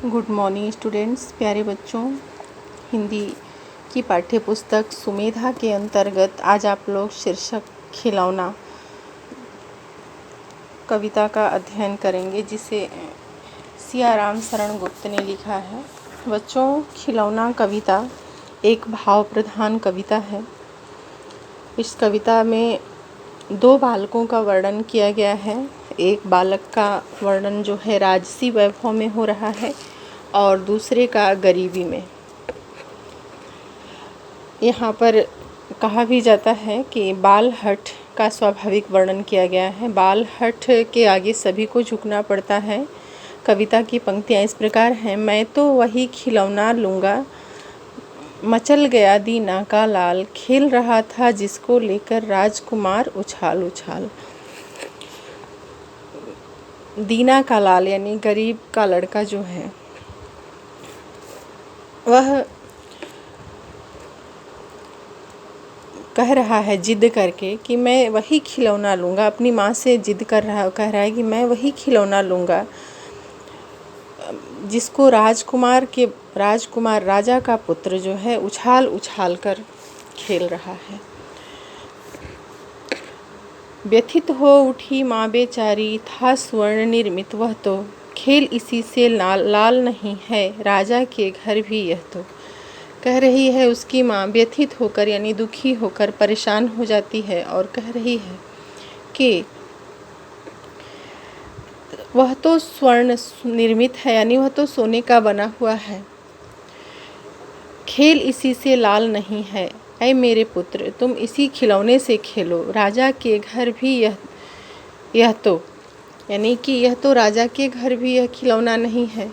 Good morning students, प्यारे बच्चों। हिंदी की पाठ्य पुस्तक सुमेधा के अंतर्गत आज आप लोग शीर्षक खिलौना कविता का अध्ययन करेंगे, जिसे सियाराम शरण गुप्त ने लिखा है। बच्चों, खिलौना कविता एक भाव प्रधान कविता है। इस कविता में दो बालकों का वर्णन किया गया है। एक बालक का वर्णन जो है राजसी वैभव में हो रहा है और दूसरे का गरीबी में। यहाँ पर कहा भी जाता है कि बाल हठ का स्वाभाविक वर्णन किया गया है। बाल हठ के आगे सभी को झुकना पड़ता है। कविता की पंक्तियाँ इस प्रकार हैं। मैं तो वही खिलौना लूँगा, मचल गया दीना का लाल, खेल रहा था जिसको लेकर राजकुमार उछाल उछाल। दीना का लाल यानी गरीब का लड़का जो है, वह कह रहा है जिद करके कि मैं वही खिलौना लूँगा। अपनी माँ से जिद कह रहा है कि मैं वही खिलौना लूँगा जिसको राजकुमार राजा का पुत्र जो है उछाल उछाल कर खेल रहा है। व्यथित हो उठी माँ बेचारी, था स्वर्ण निर्मित वह तो, खेल इसी से लाल नहीं है, राजा के घर भी यह तो। कह रही है उसकी माँ, व्यथित होकर यानी दुखी होकर परेशान हो जाती है और कह रही है कि वह तो स्वर्ण निर्मित है, यानी वह तो सोने का बना हुआ है। खेल इसी से लाल नहीं है, ऐ मेरे पुत्र तुम इसी खिलौने से खेलो, राजा के घर भी यह तो, यानी कि यह तो राजा के घर भी यह खिलौना नहीं है।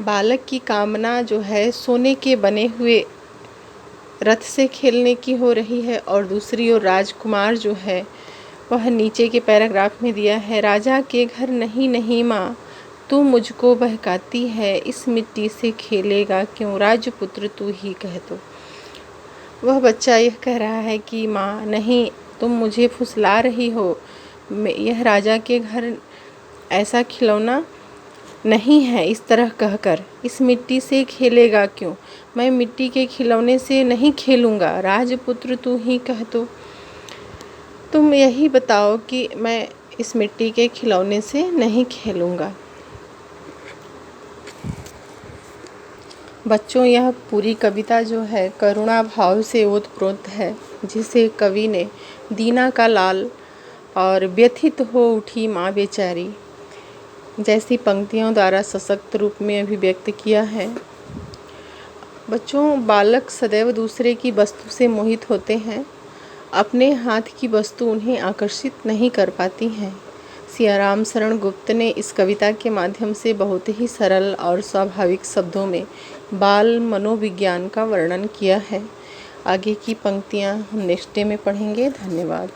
बालक की कामना जो है सोने के बने हुए रथ से खेलने की हो रही है और दूसरी ओर राजकुमार जो है वह नीचे के पैराग्राफ में दिया है, राजा के घर नहीं माँ, तू मुझको बहकाती है, इस मिट्टी से खेलेगा क्यों, राजपुत्र तू ही कह दो। वह बच्चा यह कह रहा है कि माँ नहीं, तुम मुझे फुसला रही हो, यह राजा के घर ऐसा खिलौना नहीं है। इस तरह कहकर इस मिट्टी से खेलेगा क्यों, मैं मिट्टी के खिलौने से नहीं खेलूँगा, राजपुत्र तू ही कह दो। तुम यही बताओ कि मैं इस मिट्टी के खिलौने से नहीं खेलूँगा। बच्चों, यह पूरी कविता जो है करुणा भाव से ओतप्रोत है, जिसे कवि ने दीना का लाल और व्यथित हो उठी माँ बेचारी जैसी पंक्तियों द्वारा सशक्त रूप में अभिव्यक्त किया है। बच्चों, बालक सदैव दूसरे की वस्तु से मोहित होते हैं, अपने हाथ की वस्तु उन्हें आकर्षित नहीं कर पाती हैं। सियाराम शरण गुप्त ने इस कविता के माध्यम से बहुत ही सरल और स्वाभाविक शब्दों में बाल मनोविज्ञान का वर्णन किया है। आगे की पंक्तियाँ हम नेक्स्ट डे में पढ़ेंगे। धन्यवाद।